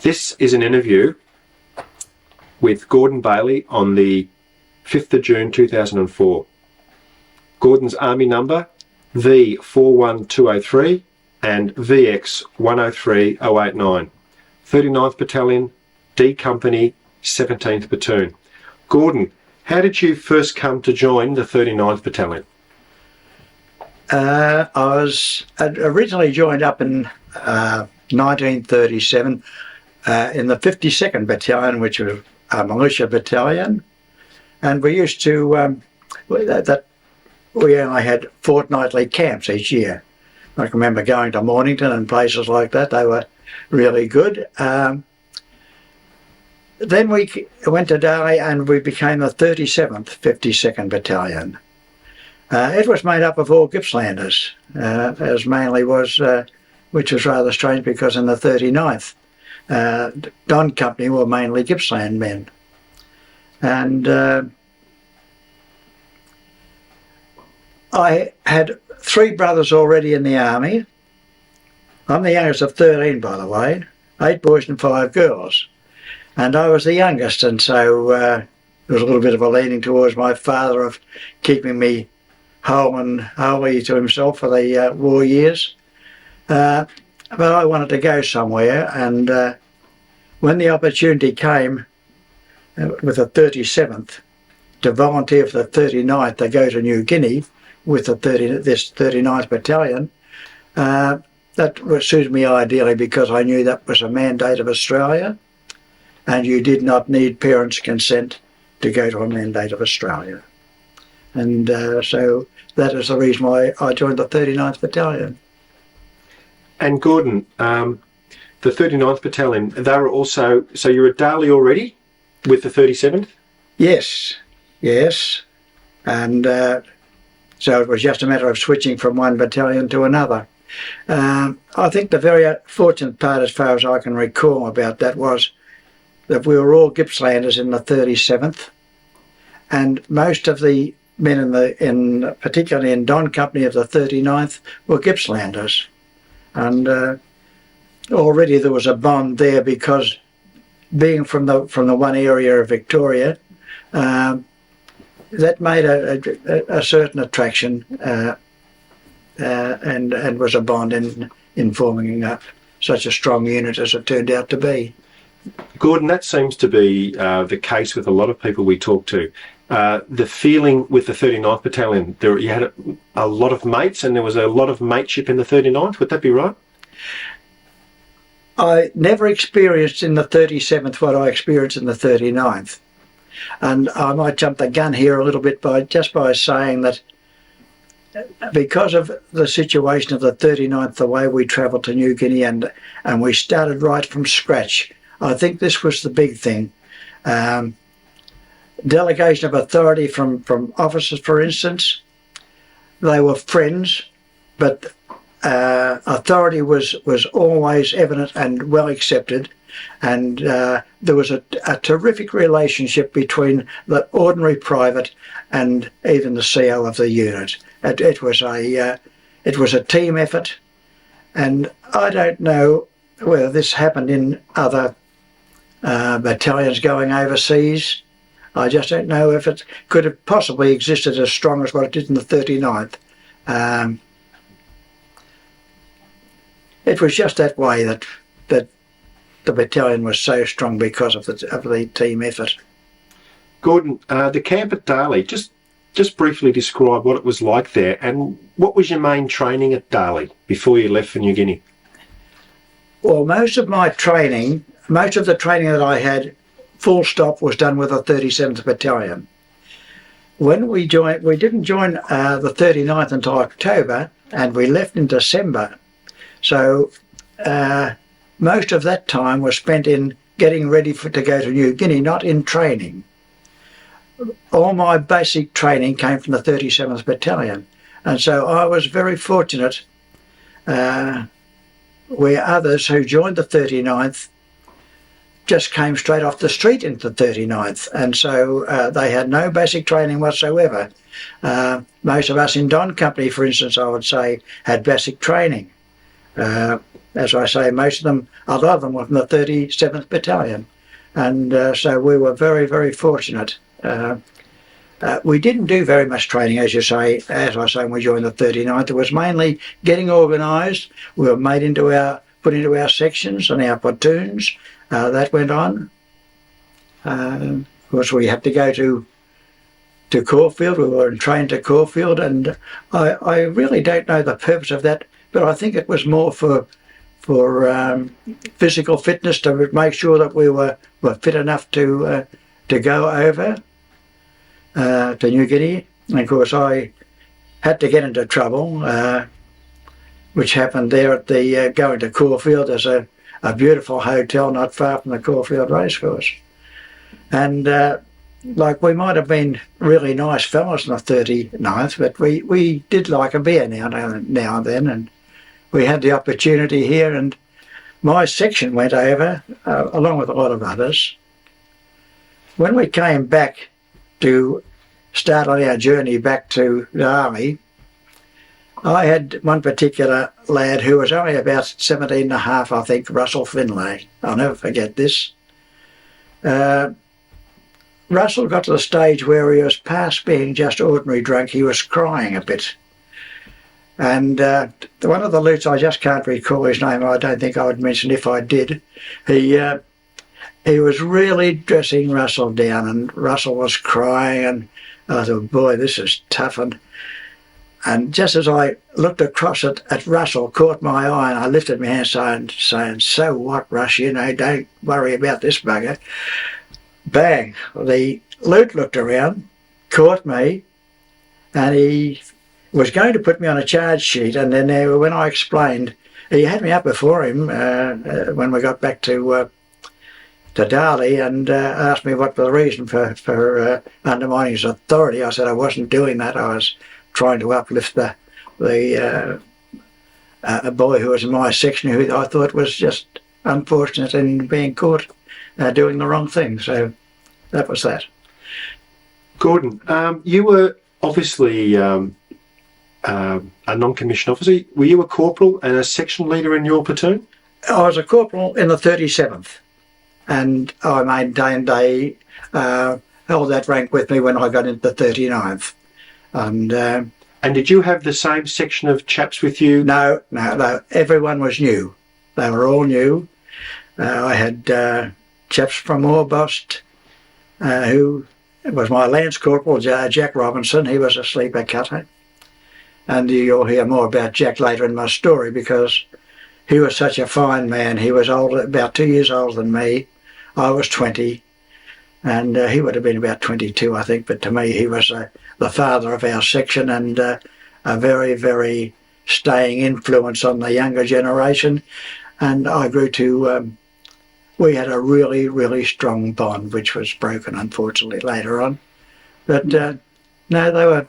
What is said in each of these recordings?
This is an interview with Gordon Bailey on the 5th of June 2004. Gordon's Army number V41203 and VX103089. 39th Battalion, D Company, 17th Platoon. Gordon, how did you first come to join the 39th Battalion? I was originally joined up in 1937 in the 52nd Battalion, which was a militia battalion, and we used to we only had fortnightly camps each year. I can remember going to Mornington and places like that. They were really good. Then we went to Darley and we became the 37th 52nd Battalion. It was made up of all Gippslanders, as mainly was, which was rather strange because in the 39th, Don Company were mainly Gippsland men. And I had 3 brothers already in the army. I'm the youngest of 13, by the way, 8 boys and 5 girls. And I was the youngest, and so there was a little bit of a leaning towards my father of keeping me whole and holy to himself for the war years. But I wanted to go somewhere, and when the opportunity came with the 37th to volunteer for the 39th to go to New Guinea with this 39th Battalion, that suited me ideally because I knew that was a mandate of Australia, and you did not need parents' consent to go to a mandate of Australia. And so that is the reason why I joined the 39th Battalion. And Gordon, the 39th Battalion, they were also, so you were at Darley already with the 37th? Yes. And so it was just a matter of switching from one battalion to another. I think the very fortunate part, as far as I can recall about that, was that we were all Gippslanders in the 37th, and most of the men particularly in Don Company of the 39th were Gippslanders. And already there was a bond there because being from the one area of Victoria, that made a certain attraction and was a bond in forming such a strong unit as it turned out to be. Gordon, that seems to be the case with a lot of people we talk to. The feeling with the 39th Battalion, you had a lot of mates and there was a lot of mateship in the 39th, would that be right? I never experienced in the 37th what I experienced in the 39th. And I might jump the gun here a little bit by saying that because of the situation of the 39th, the way we travelled to New Guinea and we started right from scratch, I think this was the big thing. Delegation of authority from officers, for instance, they were friends, but authority was always evident and well accepted, and there was a terrific relationship between the ordinary private and even the CO of the unit. It was a team effort, and I don't know whether this happened in other battalions going overseas. I just don't know if it could have possibly existed as strong as what it did in the 39th. It was just that way that the battalion was so strong because of the team effort. Gordon, the camp at Darley, just briefly describe what it was like there, and what was your main training at Darley before you left for New Guinea? Well, most of the training that I had, full stop, was done with the 37th Battalion. When we didn't join the 39th until October, and we left in December. So most of that time was spent in getting ready to go to New Guinea, not in training. All my basic training came from the 37th Battalion, and so I was very fortunate where others who joined the 39th just came straight off the street into the 39th, and so they had no basic training whatsoever. Most of us in Don Company, for instance, I would say, had basic training. as I say, most of them, a lot of them were from the 37th Battalion. And so we were very, very fortunate. We didn't do very much training, as I say, when we joined the 39th. It was mainly getting organised. We were put into our sections and our platoons. That went on. Of course, we had to go to Caulfield. We were trained to Caulfield, and I really don't know the purpose of that, but I think it was more for physical fitness, to make sure that we were fit enough to go over to New Guinea. And of course, I had to get into trouble, which happened there at the going to Caulfield. There's a beautiful hotel not far from the Caulfield racecourse, and like, we might have been really nice fellows in the 39th, but we did like a beer now and then, and we had the opportunity here, and my section went over along with a lot of others. When we came back to start on our journey back to the army, I had one particular lad who was only about 17 and a half, I think, Russell Finlay. I'll never forget this. Russell got to the stage where he was past being just ordinary drunk. He was crying a bit. And one of the loots, I just can't recall his name, I don't think I would mention if I did, he was really dressing Russell down, and Russell was crying, and I thought, boy, this is tough. And just as I looked across at Russell, caught my eye, and I lifted my hand saying, so what, Russ, don't worry about this bugger. Bang! The loot looked around, caught me, and he was going to put me on a charge sheet. And then when I explained, he had me up before him when we got back to Darley, and asked me what was the reason for undermining his authority. I said I wasn't doing that. I was trying to uplift a boy who was in my section, who I thought was just unfortunate in being caught doing the wrong thing. So that was that. Gordon, you were obviously a non-commissioned officer. Were you a corporal and a section leader in your platoon? I was a corporal in the 37th, and I maintained they held that rank with me when I got into the 39th. And did you have the same section of chaps with you? No. Everyone was new. They were all new. I had chaps from Orbost, who was my Lance Corporal, Jack Robinson. He was a sleeper cutter. And you'll hear more about Jack later in my story, because he was such a fine man. He was older, about 2 years older than me. I was 20, and he would have been about 22, I think. But to me, he was the father of our section, and a very, very staying influence on the younger generation. And I grew to... we had a really, really strong bond, which was broken, unfortunately, later on. But no, they were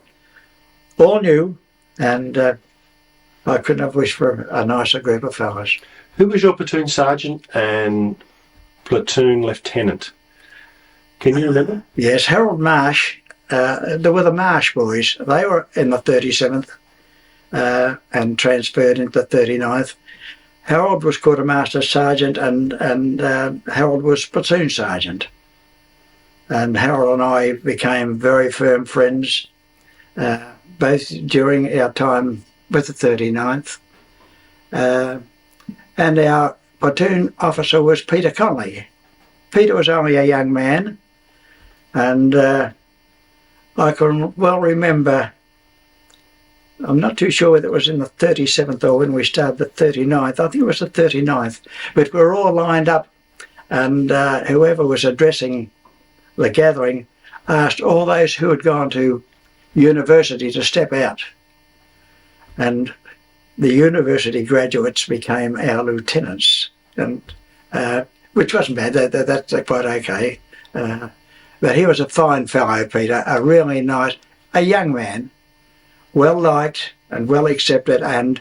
all new, and I couldn't have wished for a nicer group of fellows. Who was your platoon sergeant and platoon lieutenant? Can you remember? Yes, Harold Marsh. There were the Marsh boys. They were in the 37th and transferred into the 39th. Harold was quartermaster sergeant, and Harold was platoon sergeant. And Harold and I became very firm friends, both during our time with the 39th. And our platoon officer was Peter Conley. Peter was only a young man, and I can well remember, I'm not too sure whether it was in the 37th or when we started the 39th. I think it was the 39th. But we were all lined up, and whoever was addressing the gathering asked all those who had gone to university to step out. And the university graduates became our lieutenants, and which wasn't bad. That's quite okay. But he was a fine fellow, Peter, a really nice, a young man, well liked and well accepted, and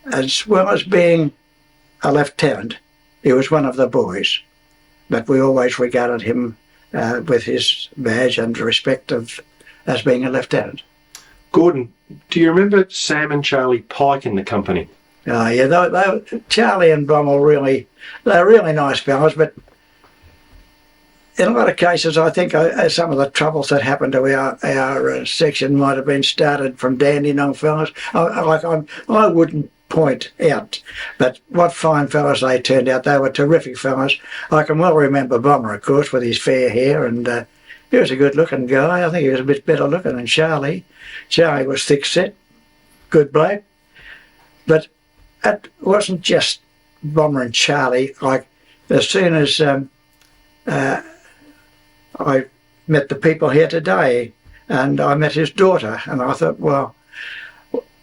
as well as being a lieutenant, he was one of the boys. But we always regarded him with his badge and respect as being a lieutenant. Gordon, do you remember Sam and Charlie Pike in the company? Yeah, Charlie and Brom are they're really nice fellows, but in a lot of cases, I think some of the troubles that happened to our section might have been started from Dandenong fellows. I wouldn't point out, but what fine fellows they turned out. They were terrific fellows. I can well remember Bomber, of course, with his fair hair, and he was a good-looking guy. I think he was a bit better looking than Charlie. Charlie was thick-set, good bloke, but it wasn't just Bomber and Charlie. Like, as soon as I met the people here today, and I met his daughter, and I thought, well,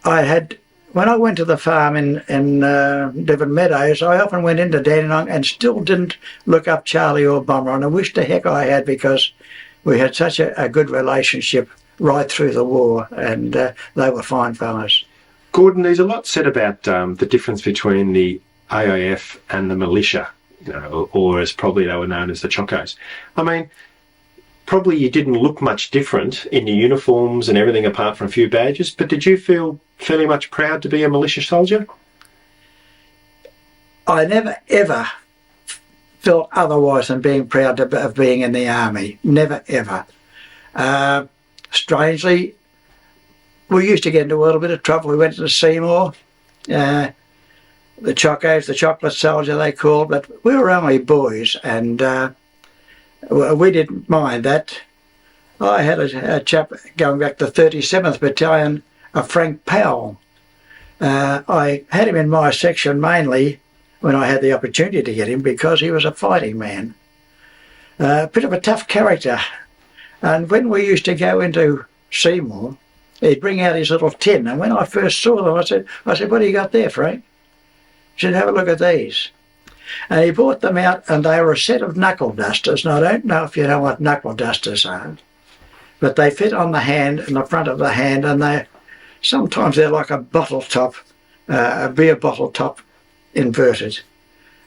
when I went to the farm in Devon Meadows, I often went into Dandenong and still didn't look up Charlie or Bomber, and I wish to heck I had, because we had such a good relationship right through the war, and they were fine fellows. Gordon, there's a lot said about the difference between the AIF and the militia, or as probably they were known as the Chocos. I mean, probably you didn't look much different in your uniforms and everything apart from a few badges, but did you feel fairly much proud to be a militia soldier? I never ever felt otherwise than being proud of being in the army. Never ever. Strangely, we used to get into a little bit of trouble. We went to Seymour, the Chocos, the chocolate soldier they called, but we were only boys, and we didn't mind that. I had a chap going back to 37th Battalion, a Frank Powell. I had him in my section mainly when I had the opportunity to get him, because he was a fighting man. A bit of a tough character. And when we used to go into Seymour, he'd bring out his little tin, and when I first saw them, I said, "What do you got there, Frank?" He said, "Have a look at these." And he brought them out, and they were a set of knuckle dusters. Now, I don't know if you know what knuckle dusters are, but they fit on the hand, in the front of the hand, and sometimes they're like a bottle top, a beer bottle top inverted.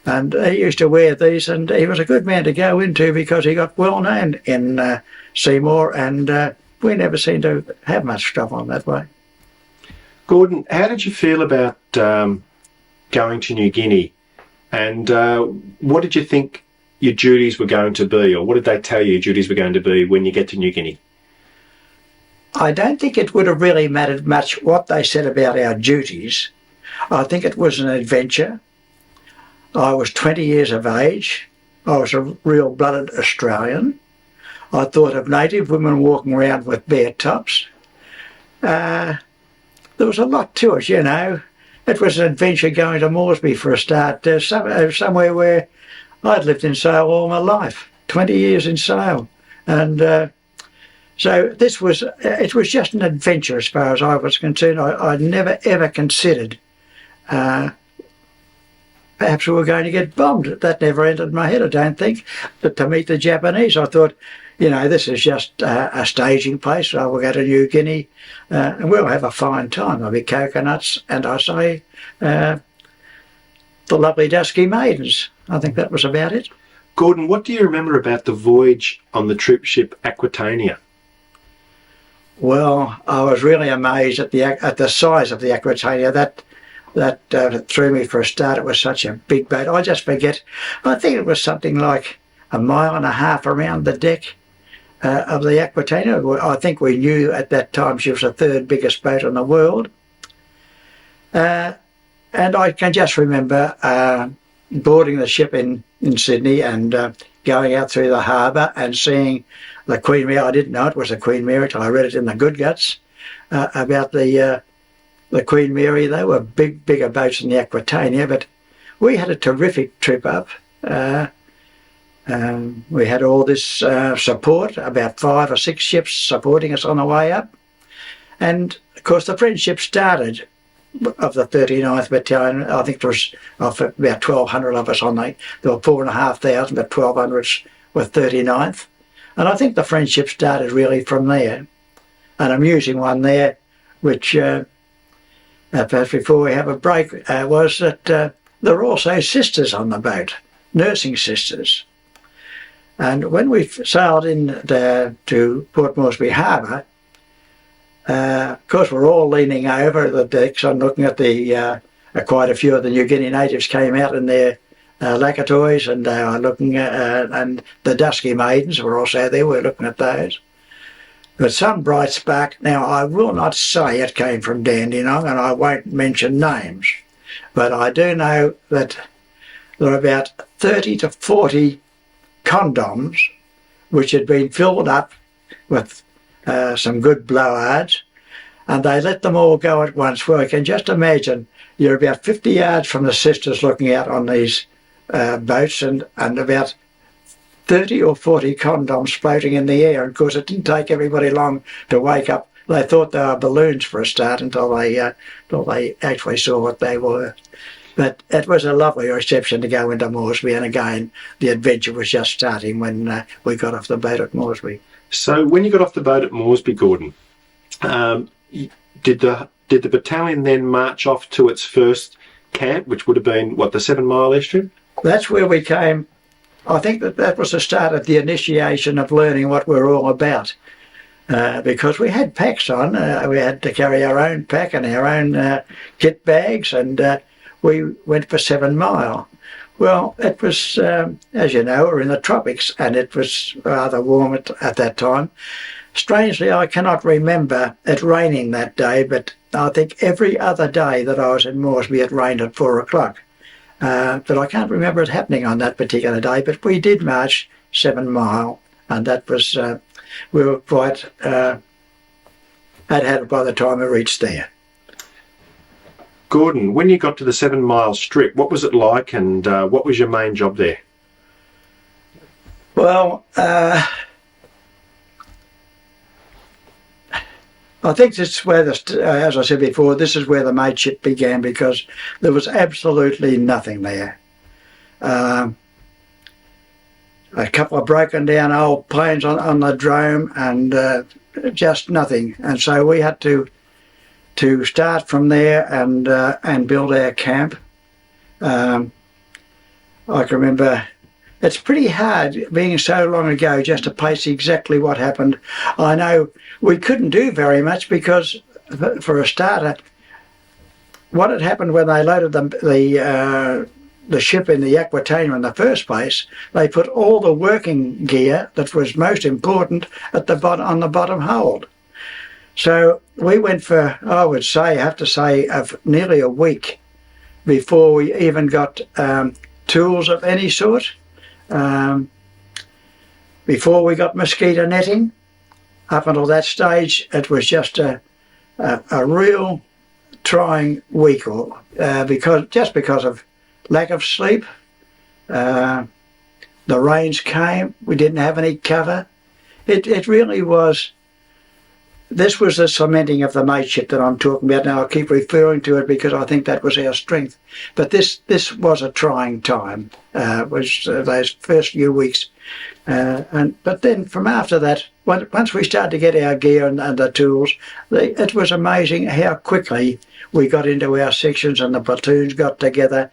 And he used to wear these, and he was a good man to go into, because he got well known in Seymour, and we never seemed to have much trouble on that way. Gordon, how did you feel about going to New Guinea? And what did you think your duties were going to be, or what did they tell you your duties were going to be when you get to New Guinea? I don't think it would have really mattered much what they said about our duties. I think it was an adventure. I was 20 years of age. I was a real-blooded Australian. I thought of native women walking around with bare tops. There was a lot to it, you know. It was an adventure going to Moresby for a start, somewhere where I'd lived in Sale all my life, 20 years in Sale. And so it was just an adventure as far as I was concerned. I'd never ever considered perhaps we were going to get bombed. That never entered my head, I don't think. But to meet the Japanese, I thought, you know, this is just a staging place. So we'll go to New Guinea and we'll have a fine time. There'll be coconuts and, I say, the lovely dusky maidens. I think that was about it. Gordon, what do you remember about the voyage on the troop ship Aquitania? Well, I was really amazed at the size of the Aquitania. That threw me for a start. It was such a big boat. I just forget. I think it was something like 1.5 miles around the deck of the Aquitania. I think we knew at that time she was the third biggest boat in the world. And I can just remember boarding the ship in Sydney and going out through the harbour and seeing the Queen Mary. I didn't know it was the Queen Mary till I read it in the Good Guts about the Queen Mary. They were bigger boats than the Aquitania, but we had a terrific trip up. We had all this support, about 5 or 6 ships supporting us on the way up. And of course the friendship started of the 39th Battalion. I think there was about 1,200 of us on there. There were 4,500, but 1,200 were 39th. And I think the friendship started really from there. An amusing one there, which perhaps before we have a break, was that there were also sisters on the boat, nursing sisters. And when we sailed in to Port Moresby Harbour, of course we're all leaning over the decks and looking at the quite a few of the New Guinea natives came out in their lakatoys, and they were looking at, and the dusky maidens were also there. We were looking at those. But some bright spark. Now, I will not say it came from Dandenong, and I won't mention names, but I do know that there are about 30 to 40 condoms which had been filled up with some good blowhards, and they let them all go at once. Well, you can just imagine, you're about 50 yards from the sisters looking out on these boats, and about 30 or 40 condoms floating in the air. And of course, it didn't take everybody long to wake up. They thought they were balloons for a start until they actually saw what they were. But it was a lovely reception to go into Moresby, and again, the adventure was just starting when we got off the boat at Moresby. So when you got off the boat at Moresby, Gordon, did the battalion then march off to its first camp, which would have been, what, the 7 Mile airstrip? That's where we came. I think that was the start of the initiation of learning what we're all about. Because we had packs on, we had to carry our own pack and our own kit bags, and we went for 7 Mile. Well, it was, as you know, we're in the tropics, and it was rather warm at that time. Strangely, I cannot remember it raining that day, but I think every other day that I was in Moresby it rained at 4 o'clock. But I can't remember it happening on that particular day, but we did march 7 Mile, and that was, we were quite, had it by the time we reached there. Gordon, when you got to the 7 Mile strip, what was it like, and what was your main job there? Well, I think this is where, as I said before, this is where the mateship began, because there was absolutely nothing there. A couple of broken down old planes on the drome, and just nothing. And so we had to start from there and build our camp. I can remember, it's pretty hard, being so long ago, just to place exactly what happened. I know we couldn't do very much because, for a starter, what had happened when they loaded the ship in the Aquitania in the first place, they put all the working gear that was most important at the on the bottom hold. So we went for, I would say, have to say, nearly a week before we even got tools of any sort. Before we got mosquito netting. Up until that stage, it was just a real trying week, because of lack of sleep. The rains came. We didn't have any cover. It really was. This was the cementing of the mateship that I'm talking about now. I keep referring to it because I think that was our strength. But this was a trying time. Was those first few weeks, but then from after that, once we started to get our gear and the tools, it was amazing how quickly we got into our sections and the platoons got together.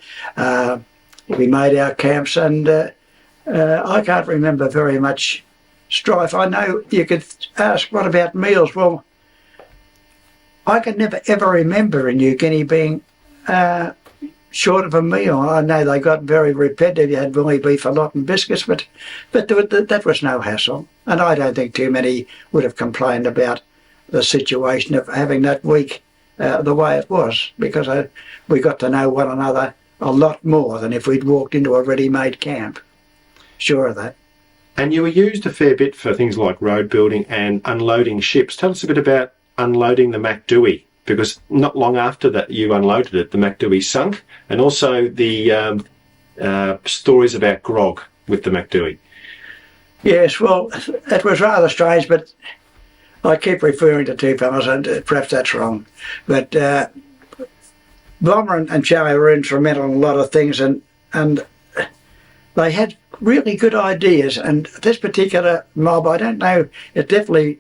We made our camps, and I can't remember very much strife. I know you could ask, what about meals? Well, I can never ever remember in New Guinea being short of a meal. I know they got very repetitive. You had bully beef, a lot, and biscuits, but that was no hassle. And I don't think too many would have complained about the situation of having that week the way it was, because we got to know one another a lot more than if we'd walked into a ready-made camp. Sure of that. And you were used a fair bit for things like road building and unloading ships. Tell us a bit about unloading the MacDouey, because not long after that you unloaded it, the MacDouey sunk, and also the stories about grog with the MacDouey. Yes, well, it was rather strange, but I keep referring to two fellows, and perhaps that's wrong. But Bomber and Charlie were instrumental in a lot of things, and they had really good ideas. And this particular mob, I don't know, it definitely,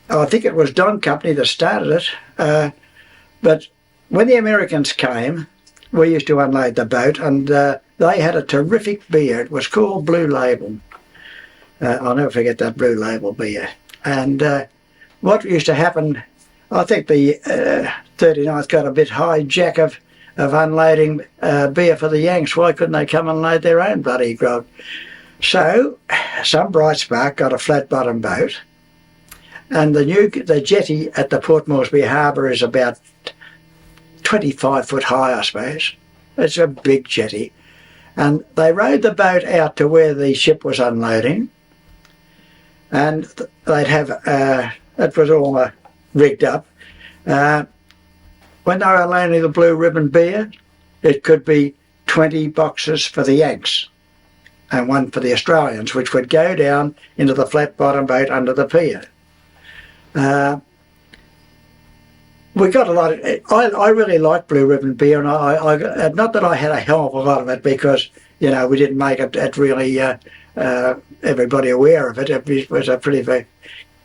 I think it was Don Company that started it. But when the Americans came, we used to unload the boat, and they had a terrific beer. It was called Blue Label. I'll never forget that Blue Label beer. And what used to happen, I think the 39th got a bit hijack of of unloading beer for the Yanks. Why couldn't they come and load their own bloody grog? So, some bright spark got a flat-bottom boat, and the jetty at the Port Moresby Harbour is about 25 foot high, I suppose. It's a big jetty. And they rowed the boat out to where the ship was unloading, and they'd have, it was all rigged up. When they were unloading the blue ribbon beer, it could be 20 boxes for the Yanks and one for the Australians, which would go down into the flat bottom boat under the pier. We got a lot of, I really like blue ribbon beer, and I not that I had a hell of a lot of it, because, you know, we didn't make it really everybody aware of it. It was a pretty very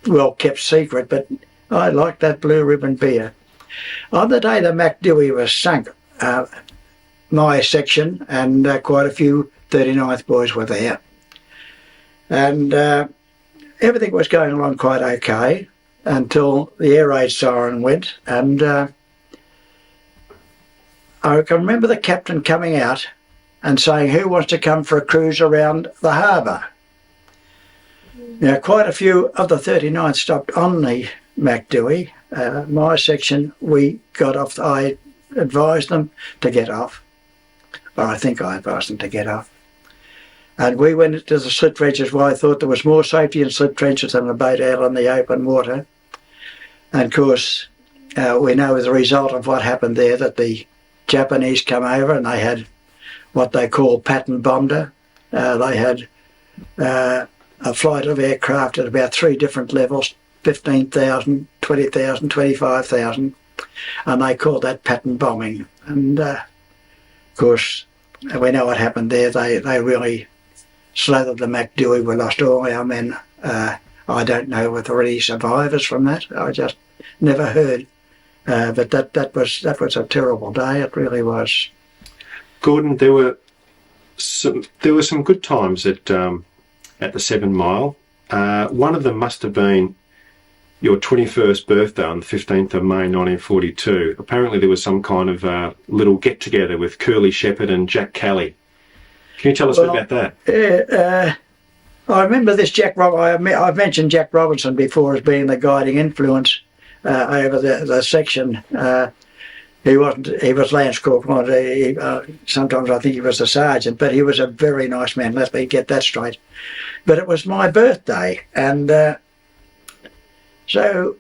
well kept secret, but I liked that blue ribbon beer. On the day the MacDewey was sunk, my section and quite a few 39th boys were there, and everything was going along quite okay until the air raid siren went, and I can remember the captain coming out and saying, "Who wants to come for a cruise around the harbour?" Now, quite a few of the 39th stopped on the MacDewey. My section, we got off. I advised them to get off, or I think I advised them to get off. And we went into the slip trenches, where I thought there was more safety in slip trenches than a boat out on the open water. And of course, we know the result of what happened there, that the Japanese come over and they had what they call pattern bomber. They had a flight of aircraft at about 3 different levels, 15,000, 20,000, 25,000, and they called that pattern bombing. And of course, we know what happened there. They really slathered the MacDewey. We lost all our men. I don't know whether there were any survivors from that. I just never heard. But that was a terrible day. It really was. Gordon, there were some good times at the 7 Mile. One of them must have been your 21st birthday on the 15th of May 1942. Apparently there was some kind of little get-together with Curly Shepherd and Jack Kelly. Can you tell us a bit about that? Yeah, I remember this Jack I've mentioned Jack Robinson before as being the guiding influence over the section. He was Lance Corporal. Sometimes I think he was a sergeant, but he was a very nice man. Let me get that straight. But it was my birthday, and so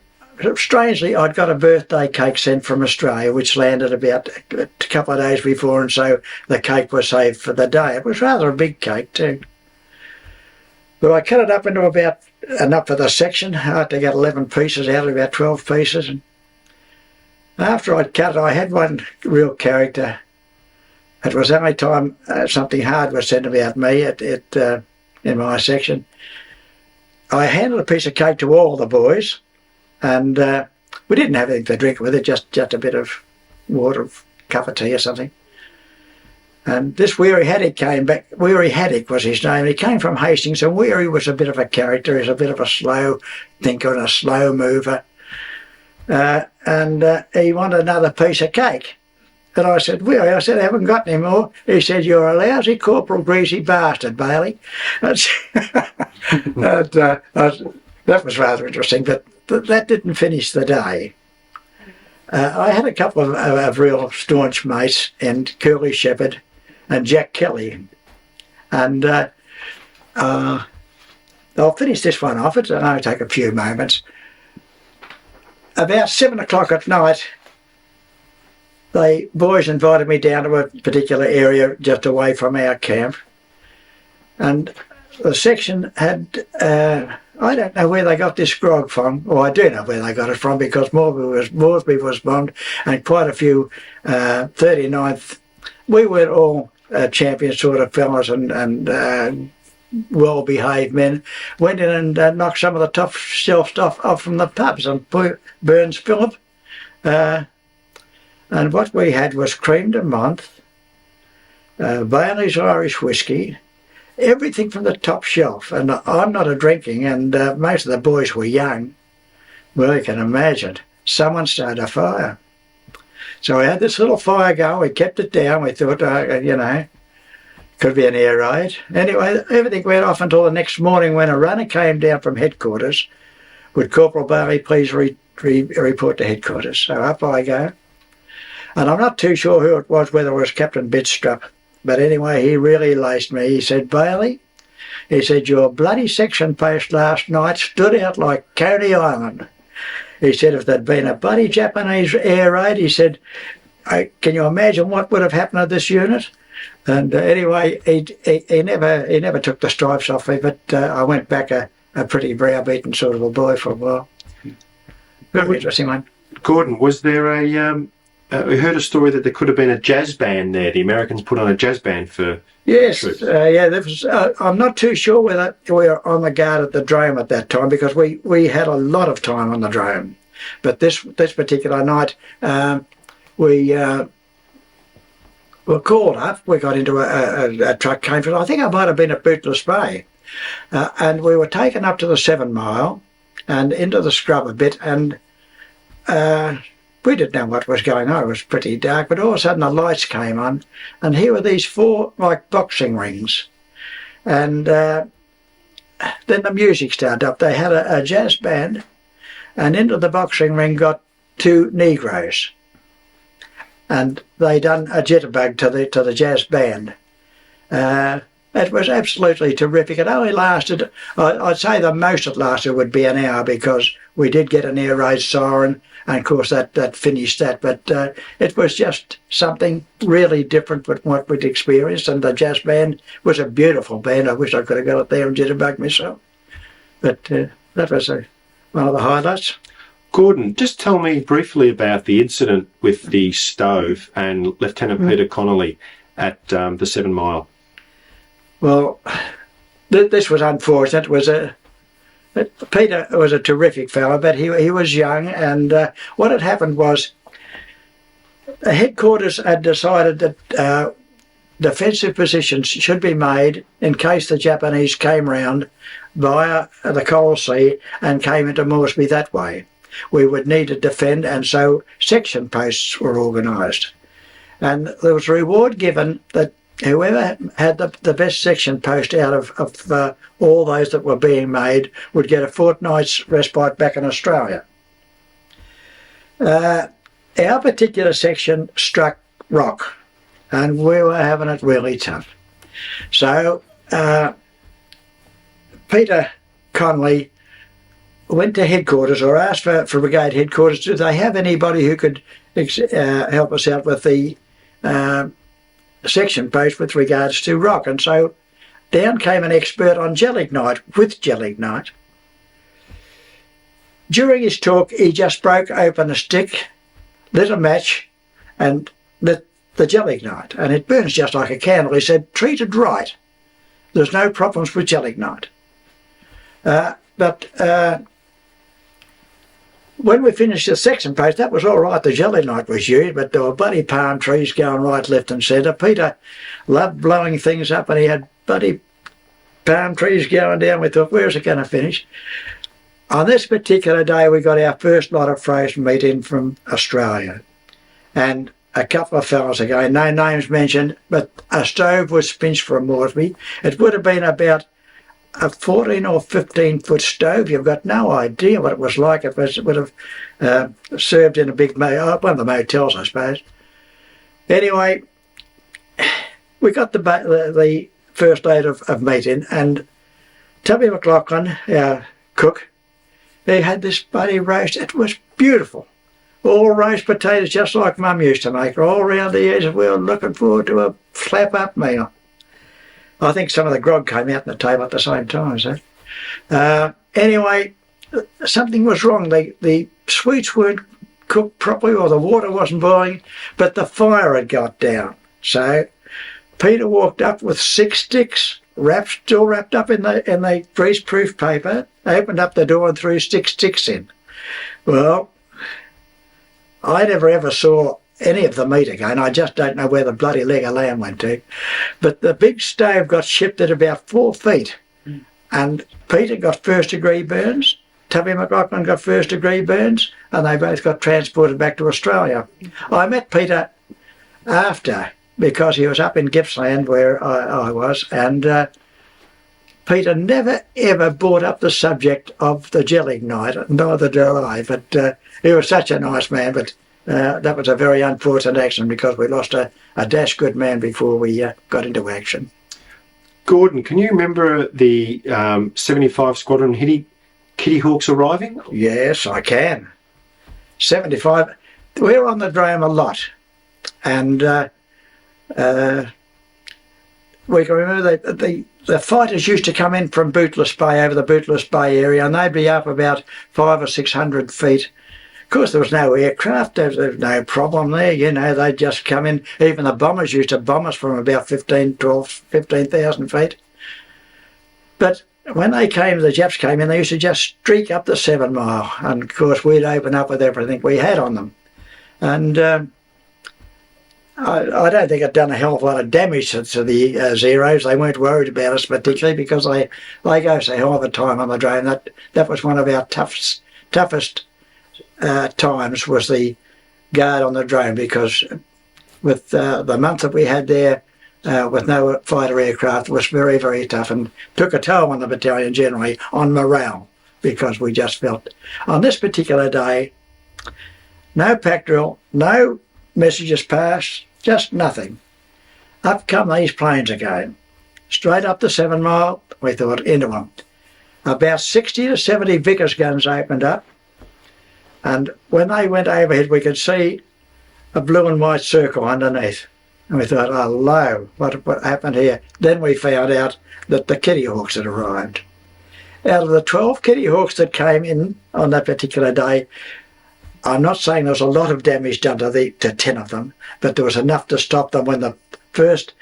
strangely I'd got a birthday cake sent from Australia, which landed about a couple of days before, and so the cake was saved for the day. It was rather a big cake too. But I cut it up into about enough for the section. I had to get 11 pieces out of about 12 pieces. And after I'd cut it, I had one real character. It was the only time something hard was said about me in my section. I handed a piece of cake to all the boys, and we didn't have anything to drink with it, just a bit of water, cup of tea or something. And this Weary Haddock came back. Weary Haddock was his name. He came from Hastings, and Weary was a bit of a character. He's a bit of a slow thinker and a slow mover. And he wanted another piece of cake. And I said, Weary, I haven't got any more. He said, "You're a lousy corporal greasy bastard, Bailey." That was rather interesting, but that didn't finish the day. I had a couple of real staunch mates in Curly Shepherd and Jack Kelly. And I'll finish this one off. It'll only take a few moments. About 7 o'clock at night, the boys invited me down to a particular area just away from our camp. And the section had, I don't know where they got this grog from. Well, I do know where they got it from, because Moresby was bombed, and quite a few 39th. We were all champion sort of fellas and well-behaved men. Went in and knocked some of the top shelf stuff off from the pubs on Burns Phillip. And what we had was cream de menthe, Bailey's Irish whiskey, everything from the top shelf. And I'm not a drinking, and most of the boys were young. Well, you can imagine, someone started a fire. So we had this little fire going, we kept it down, we thought, you know, could be an air raid. Anyway, everything went off until the next morning when a runner came down from headquarters. Would Corporal Barley please report to headquarters? So up I go. And I'm not too sure who it was, whether it was Captain Bidstrup. But anyway, he really laced me. He said, Bailey, he said, your bloody section post last night stood out like Coney Island. He said, if there'd been a bloody Japanese air raid, he said, can you imagine what would have happened to this unit? And anyway, he never took the stripes off me, but I went back a pretty browbeaten sort of a boy for a while. Very interesting one. Gordon, was there a... we heard a story that there could have been a jazz band there. The Americans put on a jazz band for yes, troops. Yeah. There was, I'm not too sure whether we were on the guard at the drome at that time, because we had a lot of time on the drome. But this particular night, we were called up. We got into a truck came from, I think I might have been at Bootless Bay, and we were taken up to the 7 Mile and into the scrub a bit, and we didn't know what was going on. It was pretty dark, but all of a sudden the lights came on, and here were these 4 like boxing rings, and then the music started up. They had a jazz band, and into the boxing ring got 2 Negroes, and they done a jitterbug to the jazz band. It was absolutely terrific. It only lasted, I'd say the most it lasted would be an hour, because we did get an air raid siren, and of course that finished that. But it was just something really different from what we'd experienced, and the jazz band was a beautiful band. I wish I could have got it there and jitterbug myself. But that was one of the highlights. Gordon, just tell me briefly about the incident with the stove and Lieutenant Peter Connolly at the 7 Mile. Well, this was unfortunate. Peter was a terrific fellow, but he was young, and what had happened was the headquarters had decided that defensive positions should be made in case the Japanese came round via the Coral Sea and came into Moresby that way. We would need to defend, and so section posts were organised. And there was a reward given that whoever had the best section post out of all those that were being made would get a fortnight's respite back in Australia. Our particular section struck rock, and we were having it really tough. So Peter Connolly went to headquarters, or asked for brigade headquarters, do they have anybody who could help us out with the section post with regards to rock? And so down came an expert on gelignite, with gelignite. During his talk, he just broke open a stick, lit a match, and lit the gelignite, and it burns just like a candle. He said, treated right, there's no problems with gelignite. But when we finished the section post, that was all right. The gelignite was used, but there were bloody palm trees going right, left and centre. Peter loved blowing things up, and he had bloody palm trees going down. We thought, where's it going to finish? On this particular day, we got our first lot of frozen meat in from Australia. And a couple of fellows again, no names mentioned, but a stove was pinched from Moresby. It would have been about a 14 or 15 foot stove. You've got no idea what it was like. It would have served in a big one of the motels, I suppose. Anyway, we got the first load of meat in, and Tubby McLaughlin, our cook, he had this bloody roast. It was beautiful. All roast potatoes, just like Mum used to make, all round the edges. We were looking forward to a slap-up meal. I think some of the grog came out on the table at the same time. So, anyway, something was wrong. The sweets weren't cooked properly, or the water wasn't boiling, but the fire had got down. So Peter walked up with 6 sticks, still wrapped up in the grease-proof paper, opened up the door and threw 6 sticks in. Well, I never ever saw any of the meat again. I just don't know where the bloody leg of lamb went to. But the big stove got shipped at about 4 feet. And Peter got first degree burns, Tubby McLaughlin got first degree burns, and they both got transported back to Australia. I met Peter after, because he was up in Gippsland where I was, and Peter never ever brought up the subject of the gelling night, neither did I, but he was such a nice man. But that was a very unfortunate accident because we lost a dash good man before we got into action. Gordon, can you remember the 75 Squadron Kitty Hawks arriving? Yes, I can. 75. We were on the drome a lot, and we can remember the fighters used to come in from Bootless Bay, over the Bootless Bay area, and they'd be up about 500 or 600 feet. Of course, there was no aircraft, there was no problem there, you know, they'd just come in. Even the bombers used to bomb us from about 15,000 feet. But when they came, the Japs came in, they used to just streak up the 7 Mile, and of course we'd open up with everything we had on them. And I don't think it done a hell of a lot of damage to the Zeros. They weren't worried about us particularly because they go so hell of a time on the drone. That was one of our toughest times, was the guard on the drone, because with the month that we had there with no fighter aircraft was very, very tough, and took a toll on the battalion generally on morale, because we just felt on this particular day, no pack drill, no messages passed, just nothing. Up come these planes again, straight up the 7 Mile. We thought, into them. About 60 to 70 Vickers guns opened up, and when they went overhead we could see a blue and white circle underneath, and we thought, oh lo, what happened here? Then we found out that the Kitty Hawks had arrived. Out of the 12 Kitty Hawks that came in on that particular day, I'm not saying there was a lot of damage done to 10 of them, but there was enough to stop them when the first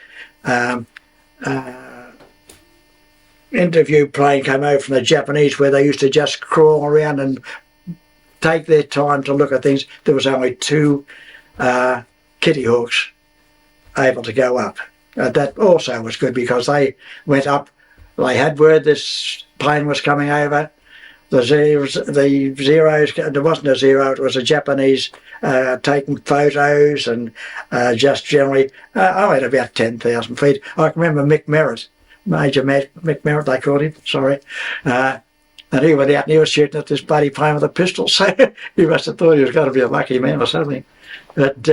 interview plane came over from the Japanese, where they used to just crawl around and take their time to look at things. There was only 2 Kitty Hawks able to go up. That also was good, because they went up, they had word this plane was coming over. The Zeros, there wasn't a Zero, it was a Japanese taking photos, and just generally, I went about 10,000 feet. I can remember Mick Merritt, Major Mick Merritt they called him, sorry, and he went out and he was shooting at this bloody plane with a pistol, so he must have thought he was going to be a lucky man or something. But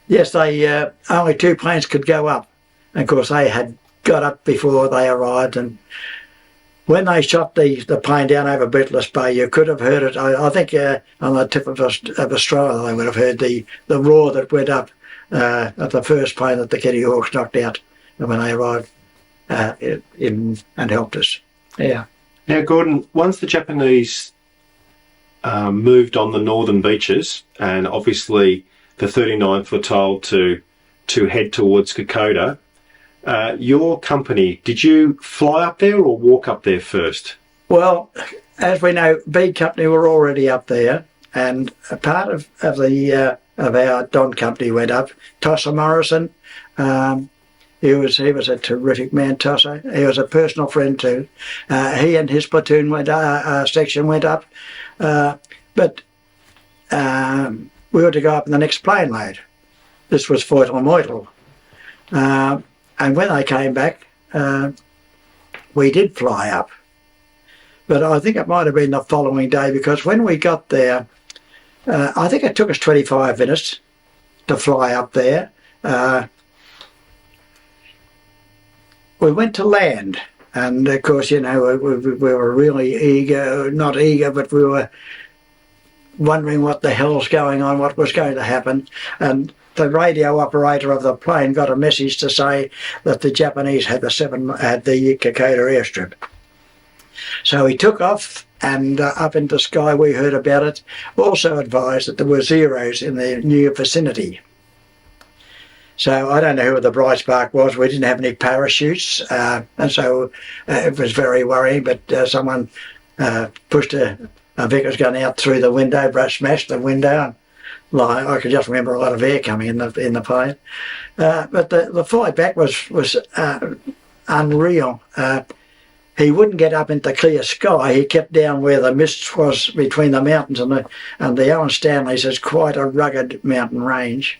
yes, they only 2 planes could go up, and of course they had got up before they arrived, and when they shot the plane down over Bootless Bay, you could have heard it. I think on the tip of Australia they would have heard the roar that went up at the first plane that the Kitty Hawks knocked out when they arrived in and helped us. Yeah. Now, Gordon, once the Japanese moved on the northern beaches, and obviously the 39th were told to head towards Kokoda, your company, did you fly up there or walk up there first? Well, as we know, B Company were already up there, and a part of our Don Company went up. Tosser Morrison, he was a terrific man, Tosser. He was a personal friend too. He and his platoon section went up, but we were to go up in the next plane load. This was Foitel Moitel. And when they came back, we did fly up. But I think it might have been the following day, because when we got there, I think it took us 25 minutes to fly up there. We went to land, and of course, you know, we were really eager, not eager, but we were wondering what the hell's going on, what was going to happen. And the radio operator of the plane got a message to say that the Japanese had the Kokoda airstrip. So he took off, and up in the sky we heard about it. Also advised that there were Zeros in the near vicinity. So I don't know who the bright spark was. We didn't have any parachutes, and so it was very worrying. But someone pushed a Vickers gun out through the window, smashed the window, and I could just remember a lot of air coming in the plane. But the flight back was unreal. he wouldn't get up into clear sky. He kept down where the mist was between the mountains, and the Owen Stanleys is quite a rugged mountain range.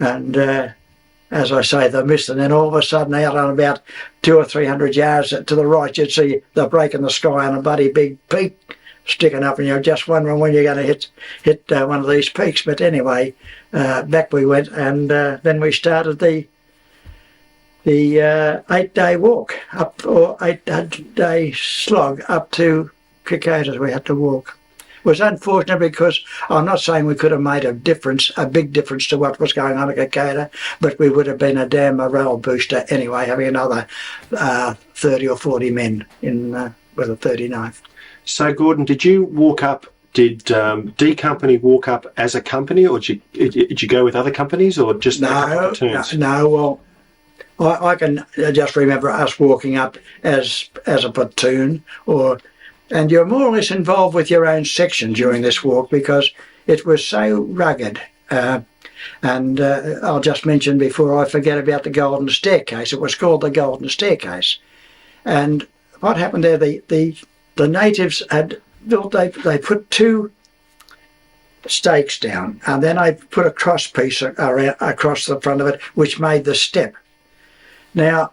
And as I say, the mist, and then all of a sudden out on about 200 or 300 yards to the right, you'd see the break in the sky and a bloody big peak sticking up, and you're just wondering when you're going to hit one of these peaks. But anyway, back we went, and then we started the 8-day walk up, or 8-day slog up to Kokoda. We had to walk. It was unfortunate because I'm not saying we could have made a big difference to what was going on at Kokoda, but we would have been a damn morale booster anyway, having another 30 or 40 men in with the 39th. So, Gordon, did you walk up? Did D Company walk up as a company, or did you go with other companies, or just No. Well, I can just remember us walking up as a platoon, and you're more or less involved with your own section during this walk because it was so rugged. And I'll just mention before I forget about the Golden Staircase. It was called the Golden Staircase. And what happened there, the natives had built, they put 2 stakes down, and then I put a cross piece across the front of it, which made the step. Now,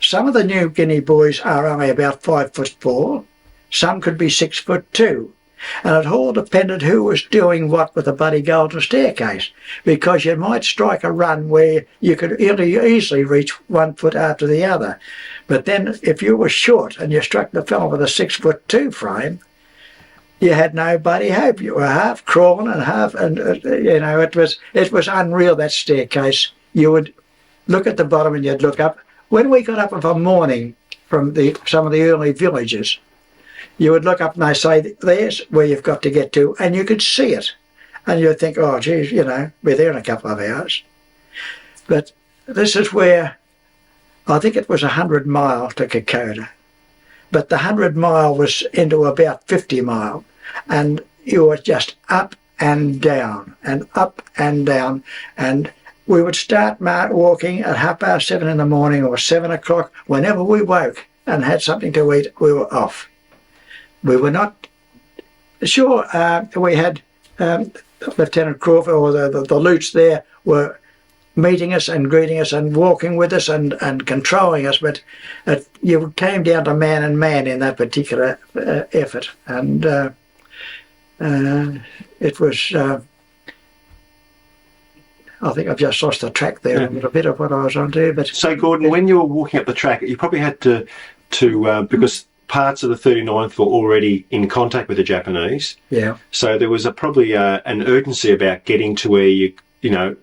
some of the New Guinea boys are only about 5'4", some could be 6'2", and it all depended who was doing what with the bloody Golden Staircase, because you might strike a run where you could easily reach 1 foot after the other. But then if you were short and you struck the fellow with a 6'2" frame, you had no bloody hope. You were half crawling and half, and it was unreal, that staircase. You would look at the bottom and you'd look up. When we got up of a morning from some of the early villages, you would look up and they say, there's where you've got to get to, and you could see it. And you'd think, oh, geez, we're there in a couple of hours. But this is where, I think it was 100 mile to Kokoda. But the 100 mile was into about 50 mile. And you were just up and down, and up and down. And we would start walking at 7:30 in the morning or 7 o'clock. Whenever we woke and had something to eat, we were off. We were not sure. We had Lieutenant Crawford, or the Lutes there, were meeting us and greeting us and walking with us and controlling us, but you came down to man and man in that particular effort. And it was... I think I've just lost the track there, a little bit of what I was on to. But so, Gordon, when you were walking up the track, you probably had to because parts of the 39th were already in contact with the Japanese. Yeah. So there was probably an urgency about getting to where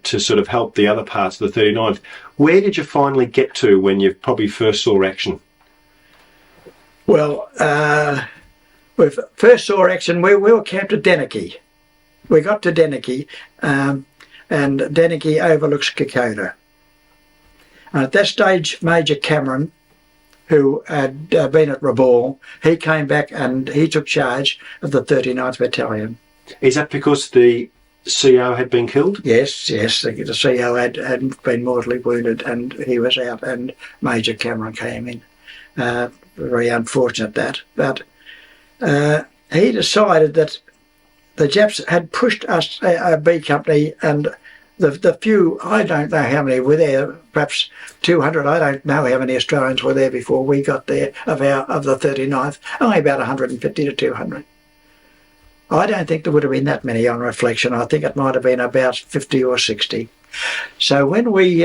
to sort of help the other parts of the 39th. Where did you finally get to when you probably first saw action? Well, we first saw action, we were camped at Deniki. We got to Deniki, and Deniki overlooks Kokoda. And at that stage, Major Cameron, who had been at Rabaul, he came back and he took charge of the 39th Battalion. Is that because the CO had been killed? Yes, the CO had been mortally wounded and he was out, and Major Cameron came in. Very unfortunate that. But he decided that the Japs had pushed us, a B Company, and the few, I don't know how many were there, perhaps 200, I don't know how many Australians were there before we got there of the 39th, only about 150 to 200. I don't think there would have been that many on reflection. I think it might have been about 50 or 60. So when we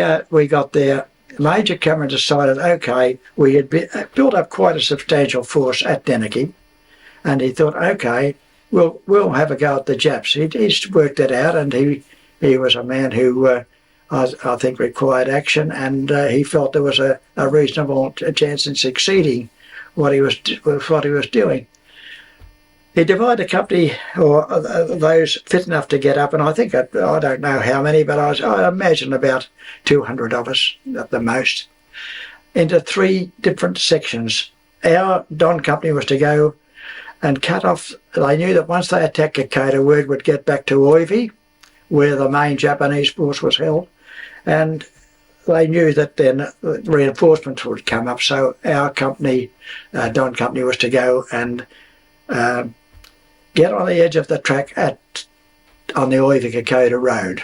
got there, Major Cameron decided, okay, we had built up quite a substantial force at Deniki, and he thought, okay, we'll have a go at the Japs. He's worked it out, and he was a man who I think required action, and he felt there was a reasonable chance in succeeding what he was doing. He divided the company, or those fit enough to get up, and I think, I don't know how many, but I imagine about 200 of us at the most, into 3 different sections. Our Don Company was to go and cut off. They knew that once they attacked Kokoda, word would get back to Oivi, where the main Japanese force was held, and they knew that then reinforcements would come up, so our company, Don Company, was to go and get on the edge of the track on the Kokoda Road.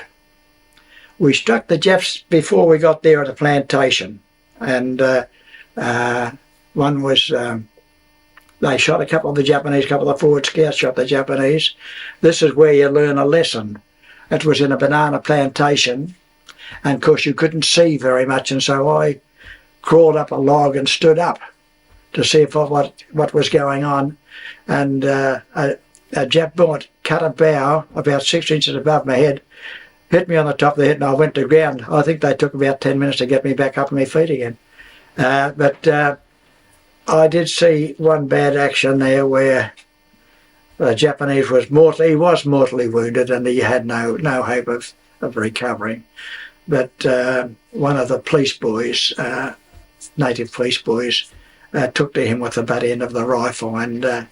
We struck the Japs before we got there at a plantation, and one was they shot a couple of the Japanese, a couple of the forward scouts shot the Japanese. This is where you learn a lesson. It was in a banana plantation, and of course you couldn't see very much, and so I crawled up a log and stood up to see what was going on, and a Jap bullet cut a bough about 6 inches above my head, hit me on the top of the head, and I went to the ground. I think they took about 10 minutes to get me back up on my feet again. But I did see one bad action there where the Japanese was mortally wounded, and he had no hope of recovering. But one of the police boys, native police boys, took to him with the butt end of the rifle, and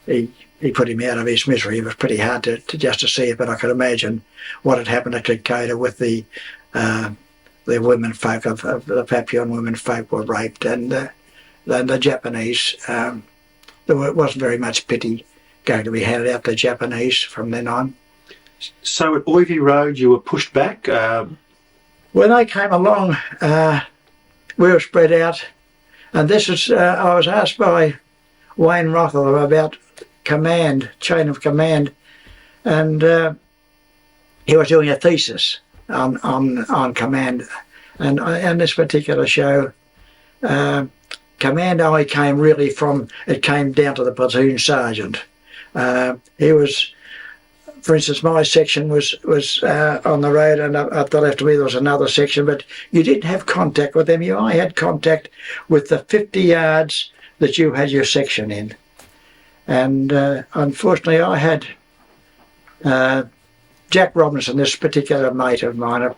he put him out of his misery. It was pretty hard to just to see it, but I could imagine what had happened at Kokoda with the women folk of the Papuan women folk were raped, and the Japanese. There wasn't very much pity going to be handed out to Japanese from then on. So at Oivy Road, you were pushed back. When they came along, we were spread out, and this is I was asked by Wayne Rothwell about chain of command, and he was doing a thesis on command, and on this particular show, command only came really it came down to the platoon sergeant. He was, for instance, my section was on the road, and up the left of me there was another section, but you didn't have contact with them. You only had contact with the 50 yards that you had your section in. And unfortunately I had Jack Robinson, this particular mate of mine,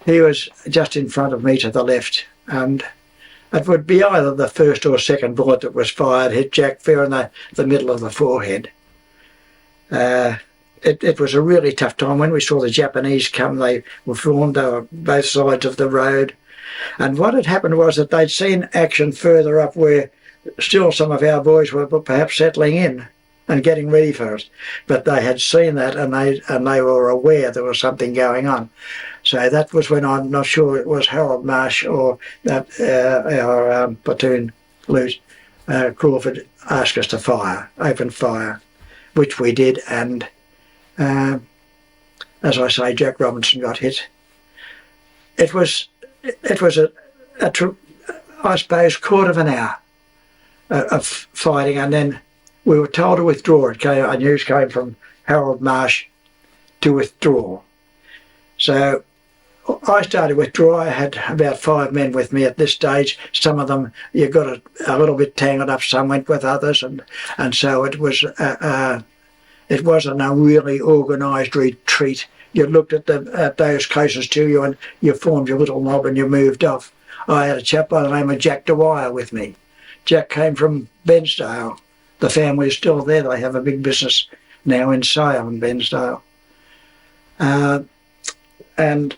he was just in front of me to the left, and it would be either the first or second bullet that was fired hit Jack fair in the middle of the forehead. It was a really tough time. When we saw the Japanese come, they were formed, they were both sides of the road, and what had happened was that they'd seen action further up where still some of our boys were perhaps settling in and getting ready for it, but they had seen that, and they were aware there was something going on. So that was when, I'm not sure it was Harold Marsh or our platoon Crawford asked us to open fire, which we did, and as I say, Jack Robinson got hit. It was I suppose quarter of an hour of fighting, and then we were told to withdraw. A news came from Harold Marsh to withdraw. So I started to withdraw. I had about 5 men with me at this stage. Some of them you got a little bit tangled up. Some went with others, and so it wasn't a really organised retreat. You looked at those closest to you, and you formed your little mob and you moved off. I had a chap by the name of Jack Dwyer with me. Jack came from Bensdale. The family is still there. They have a big business now in Sale and Bensdale. And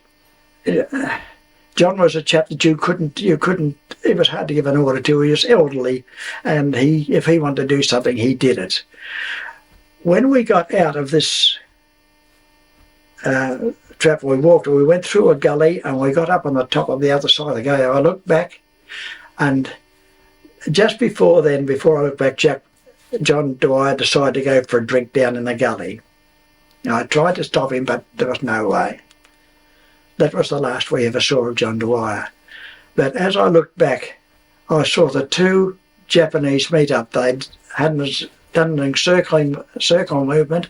John was a chap that you couldn't. It was hard to give an order to. He was elderly, and if he wanted to do something, he did it. When we got out of this trap, we went through a gully, and we got up on the top of the other side of the gully. I looked back, and just before I looked back, John Dwyer decided to go for a drink down in the gully. Now, I tried to stop him, but there was no way. That was the last we ever saw of John Dwyer. But as I looked back, I saw the two Japanese meet up. They'd done an encircling movement,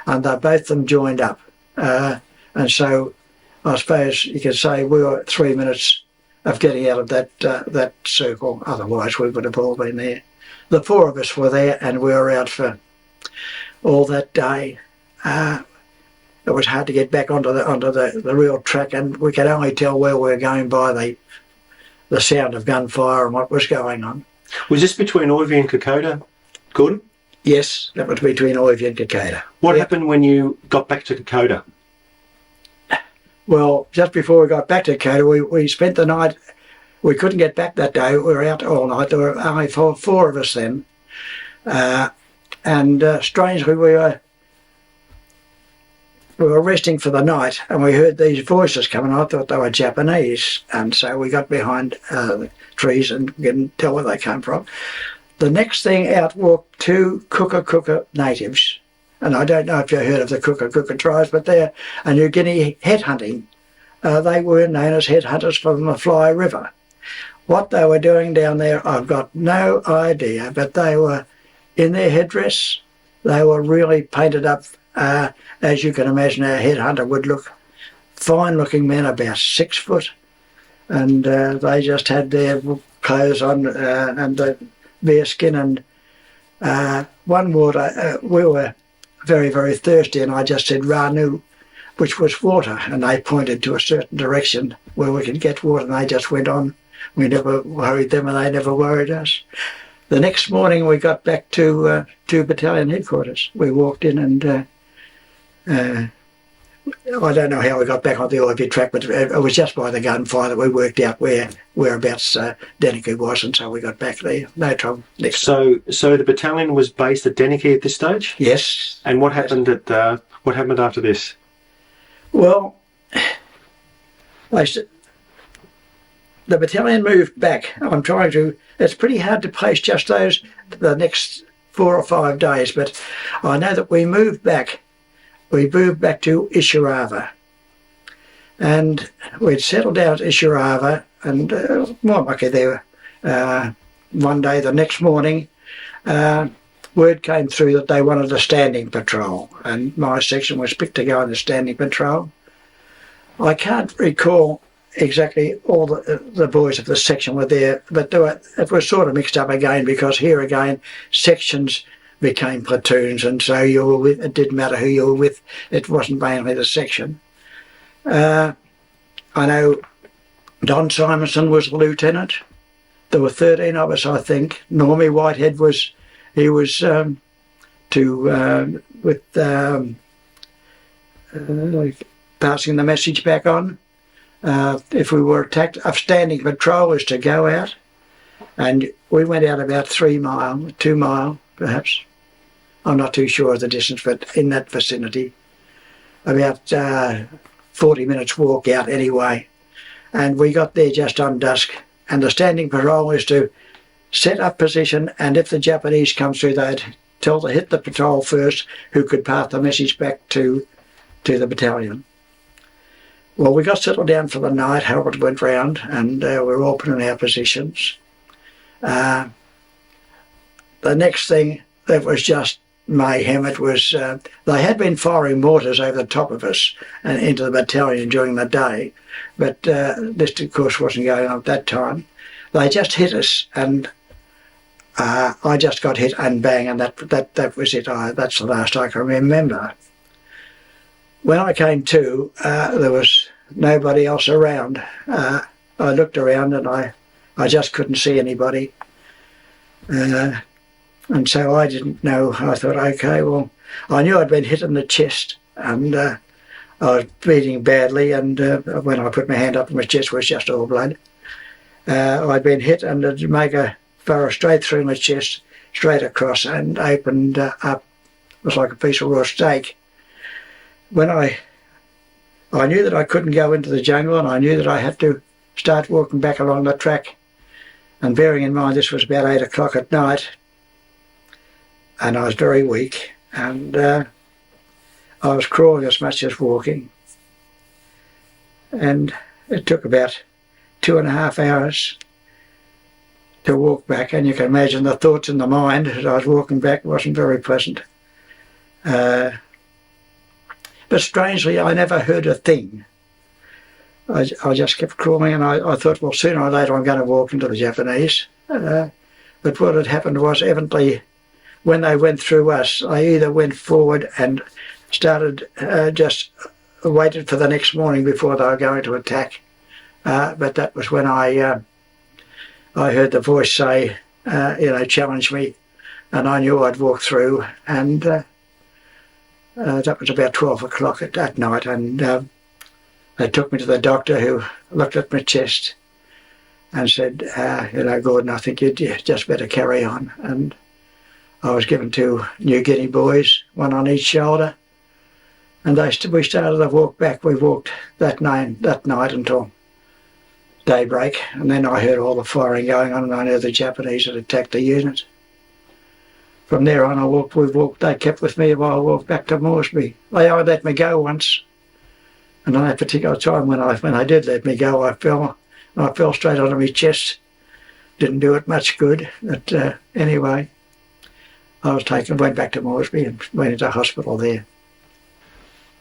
and both of them joined up. And so I suppose you could say we were 3 minutes of getting out of that circle. Otherwise we would have all been there. The 4 of us were there, and we were out for all that day. It was hard to get back onto the real track, and we could only tell where we were going by the sound of gunfire and what was going on. Was this between Oivy and Kokoda, Gordon? Yes, that was between Oivy and Kokoda. What happened when you got back to Kokoda? Well, just before we got back to Kokoda, we spent the night. We couldn't get back that day. We were out all night. There were only four of us then. And strangely, we were resting for the night, and we heard these voices coming. I thought they were Japanese, and so we got behind the trees and couldn't tell where they came from. The next thing out walked two Kokoda natives, and I don't know if you heard of the Kokoda tribes, but they're a New Guinea headhunting. They were known as headhunters from the Fly River. What they were doing down there, I've got no idea, but they were in their headdress. They were really painted up, as you can imagine a headhunter would look. Fine-looking men, about 6 foot, and they just had their clothes on and the bare skin. And one water, we were very, very thirsty, and I just said Ranu, which was water, and they pointed to a certain direction where we could get water, and they just went on. We never worried them, and they never worried us. The next morning we got back to battalion headquarters. We walked in, and I don't know how we got back on the IV track, but it was just by the gunfire that we worked out whereabouts Deniku was, and so we got back there. No trouble. So the battalion was based at Deniku at this stage? Yes. And what happened what happened after this? Well, the battalion moved back. It's pretty hard to place just the next 4 or 5 days, but I know that we moved back. We moved back to Ishirava. And we'd settled down at Ishirava, and more lucky there. One day, the next morning, word came through that they wanted a standing patrol, and my section was picked to go on the standing patrol. I can't recall exactly all the boys of the section were there, but it was sort of mixed up again, because here again sections became platoons, and so it didn't matter who you were with, it wasn't mainly the section. I know Don Simonson was the lieutenant. There were 13 of us, I think. Normie Whitehead was passing the message back on. If we were attacked, a standing patrol was to go out, and we went out about 3 mile, 2 mile perhaps. I'm not too sure of the distance, but in that vicinity. About 40 minutes walk out anyway. And we got there just on dusk, and the standing patrol was to set up position, and if the Japanese come through, they'd tell to hit the patrol first, who could pass the message back to the battalion. Well, we got settled down for the night. Harold went round, and we were all put in our positions. The next thing, it was just mayhem. It was they had been firing mortars over the top of us and into the battalion during the day, but this of course wasn't going on at that time. They just hit us, and I just got hit and bang, and that was it. That's the last I can remember. When I came to, there was nobody else around. I looked around, and I just couldn't see anybody. And so I didn't know. I thought, okay, well, I knew I'd been hit in the chest, and I was bleeding badly, and when I put my hand up, my chest was just all blood. I'd been hit, and it'd make a furrow straight through my chest, straight across, and opened up. It was like a piece of raw steak. When I knew that I couldn't go into the jungle, and I knew that I had to start walking back along the track. And bearing in mind this was about 8 o'clock at night, and I was very weak, and I was crawling as much as walking. And it took about 2.5 hours to walk back, and you can imagine the thoughts in the mind as I was walking back wasn't very pleasant. But strangely, I never heard a thing. I just kept crawling, and I thought, well, sooner or later I'm going to walk into the Japanese. But what had happened was, evidently, when they went through us, I either went forward and started, just waited for the next morning before they were going to attack. But that was when I heard the voice say, challenge me, and I knew I'd walk through, and that was about 12 o'clock at night, and they took me to the doctor, who looked at my chest and said, Gordon, I think you just better carry on. And I was given 2 New Guinea boys, one on each shoulder, and we started the walk back. We walked that night until daybreak, and then I heard all the firing going on, and I knew the Japanese had attacked the unit. From there on, they kept with me while I walked back to Moresby. They only let me go once, and on that particular time when they did let me go, I fell straight onto my chest. Didn't do it much good, but anyway, I was went back to Moresby and went into hospital there.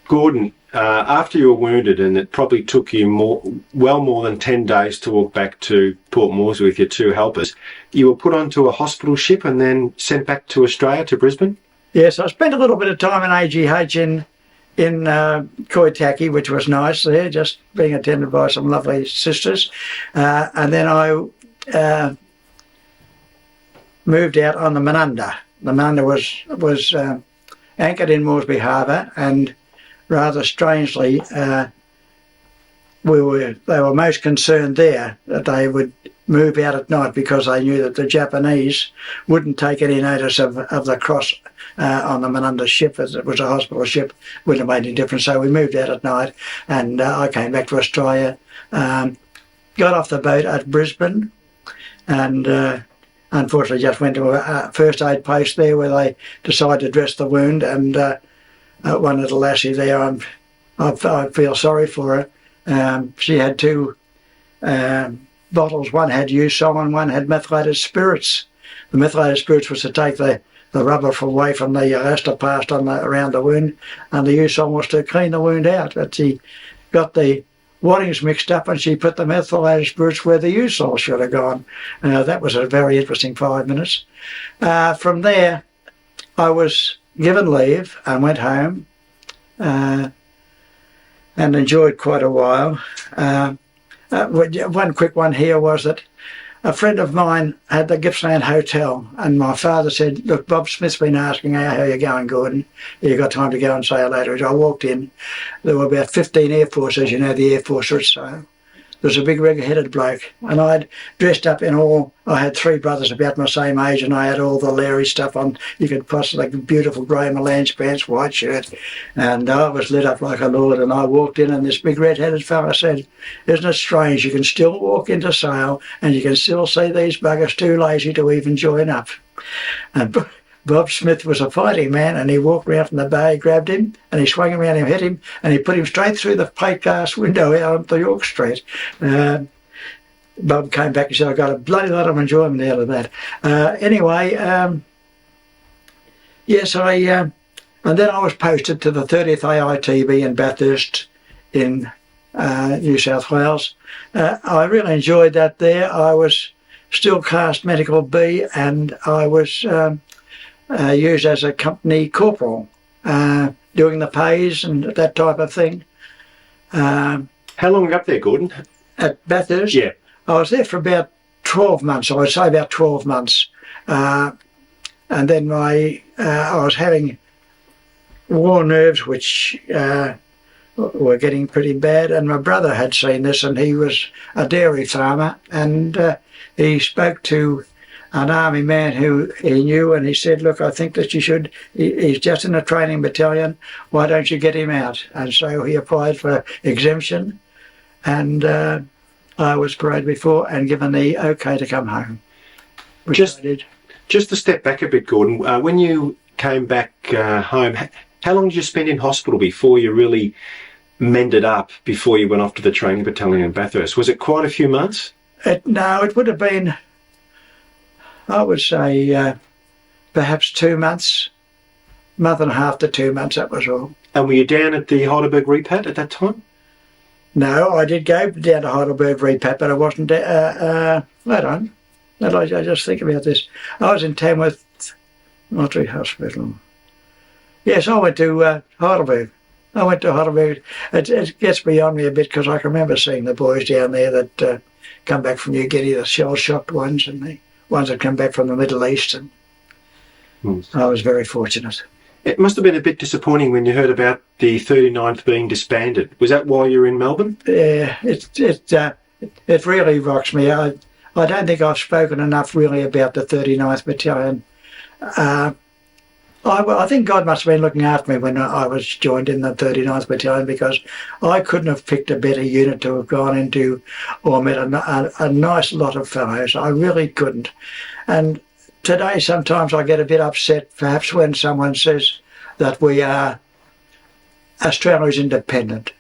Gordon, after you were wounded, and it probably took you well more than 10 days to walk back to Port Moresby with your 2 helpers, you were put onto a hospital ship and then sent back to Australia, to Brisbane? Yes, I spent a little bit of time in AGH in Koitaki, which was nice there, just being attended by some lovely sisters. And then I moved out on the Sanananda. The Sanananda was anchored in Moresby Harbour, and rather strangely, they were most concerned there that they would move out at night, because they knew that the Japanese wouldn't take any notice of the cross on the Sanananda ship, as it was a hospital ship. Wouldn't have made any difference. So we moved out at night, and I came back to Australia, got off the boat at Brisbane, and unfortunately just went to a first aid post there where they decided to dress the wound, and one little lassie there, I feel sorry for her. She had 2 bottles. One had Usol and one had methylated spirits. The methylated spirits was to take the rubber away from the elastopast around the wound, and the Usol was to clean the wound out. But she got the waddings mixed up, and she put the methylated spirits where the Usol should have gone. That was a very interesting 5 minutes. From there, I was given leave and went home and enjoyed quite a while. One quick one here was that a friend of mine had the Gippsland Hotel, and my father said, look, Bob Smith's been asking how you're going, Gordon. You got time to go and say hello to it. I walked in. There were about 15 Air Force, as you know, the Air Force are at sale. There was a big red-headed bloke, and I'd dressed up in all. I had 3 brothers about my same age, and I had all the Larry stuff on. You could possibly, like, beautiful grey melange pants, white shirt, and I was lit up like a lord. And I walked in, and this big red-headed fella said, isn't it strange, you can still walk into sale and you can still see these buggers too lazy to even join up. And Bob Smith was a fighting man, and he walked around from the bay, grabbed him, and he swung him around and hit him, and he put him straight through the plate glass window out onto York Street. Bob came back and said, I got a bloody lot of enjoyment out of that. Yes, and then I was posted to the 30th AITB in Bathurst in New South Wales. I really enjoyed that there. I was still cast Medical B, and I was used as a company corporal, doing the pays and that type of thing. How long were you up there, Gordon? At Bathurst? Yeah. I was there for about 12 months, I would say about 12 months. And then I was having war nerves, which were getting pretty bad, and my brother had seen this, and he was a dairy farmer, and he spoke to an army man who he knew, and he said, look, I think that you should, he's just in a training battalion, why don't you get him out? And so he applied for exemption, and I was paraded before and given the okay to come home, which I did. Just to step back a bit, Gordon, when you came back home, how long did you spend in hospital before you really mended up, before you went off to the training battalion in Bathurst? Was it quite a few months? No, it would have been, I would say, perhaps 2 months, month and a half to 2 months, that was all. And were you down at the Heidelberg Repat at that time? No, I did go down to Heidelberg Repat, but I wasn't, hold on, I just think about this. I was in Tamworth Military Hospital. Yes, I went to Heidelberg. I went to Heidelberg. It gets beyond me a bit, because I can remember seeing the boys down there that come back from New Guinea, the shell-shocked ones, and the ones that come back from the Middle East. And I was very fortunate. It must have been a bit disappointing when you heard about the 39th being disbanded. Was that while you were in Melbourne? Yeah, it really rocks me. I don't think I've spoken enough really about the 39th Battalion. I think God must have been looking after me when I was joined in the 39th Battalion, because I couldn't have picked a better unit to have gone into or met a nice lot of fellows. I really couldn't. And today sometimes I get a bit upset perhaps when someone says that we are Australia's independent.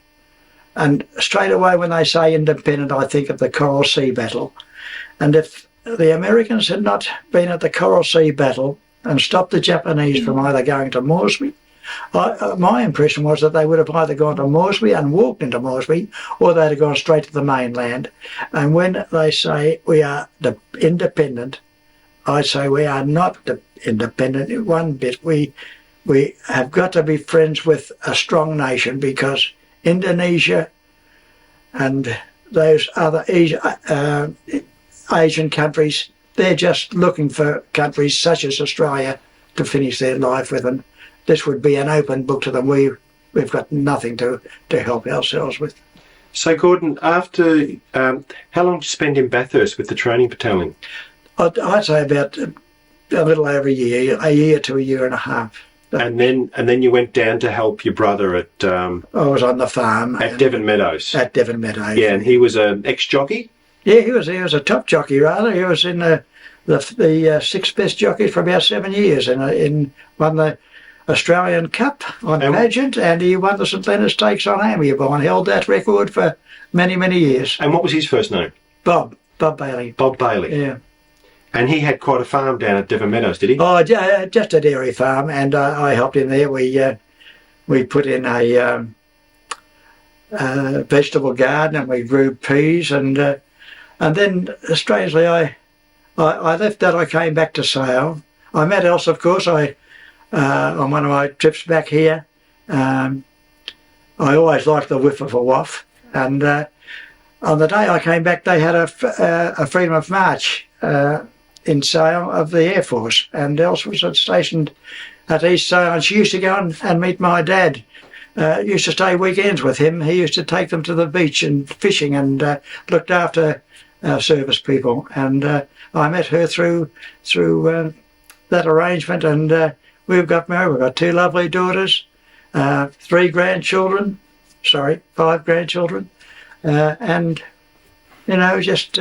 And straight away when they say independent, I think of the Coral Sea Battle. And if the Americans had not been at the Coral Sea Battle and stopped the Japanese from either going to Moresby, my impression was that they would have either gone to Moresby and walked into Moresby, or they'd have gone straight to the mainland. And when they say we are independent, I say we are not independent one bit. We have got to be friends with a strong nation, because Indonesia and those other Asian countries, they're just looking for countries such as Australia to finish their life with, and this would be an open book to them. We've got nothing to help ourselves with. So Gordon, after how long did you spend in Bathurst with the training battalion? I'd say about a little over a year to a year and a half. And then you went down to help your brother at I was on the farm at Devon Meadows. At Devon Meadows. Yeah, and he was an ex-jockey? Yeah, he was a top jockey rather. He was in the sixth best jockeys for about 7 years, and won the Australian Cup on pageant, and he won the St Leonard Stakes on Amiable and held that record for many, many years. And what was his first name? Bob Bailey. Bob Bailey. Yeah. And he had quite a farm down at Devon Meadows, did he? Oh, just a dairy farm, and I helped him there. We put in a vegetable garden, and we grew peas, and then strangely I left that. I came back to Sale. I met Elsa, of course. On one of my trips back here. I always liked the whiff of a waff, and on the day I came back, they had a Freedom of March in Sale of the Air Force, and Elsa was stationed at East Sale, and she used to go and meet my dad. Used to stay weekends with him. He used to take them to the beach and fishing, and looked after service people. And I met her through that arrangement, and we've got married. We've got 2 lovely daughters, 5 grandchildren, and just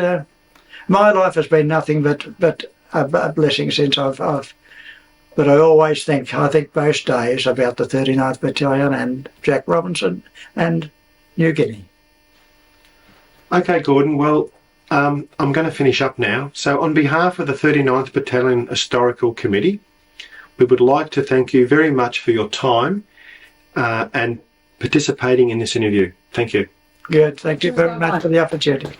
my life has been nothing but a blessing since but I always think most days about the 39th Battalion and Jack Robinson and New Guinea. Okay, Gordon, well, I'm going to finish up now. So on behalf of the 39th Battalion Historical Committee, we would like to thank you very much for your time and participating in this interview. Thank you. Good, thank you very much for the opportunity.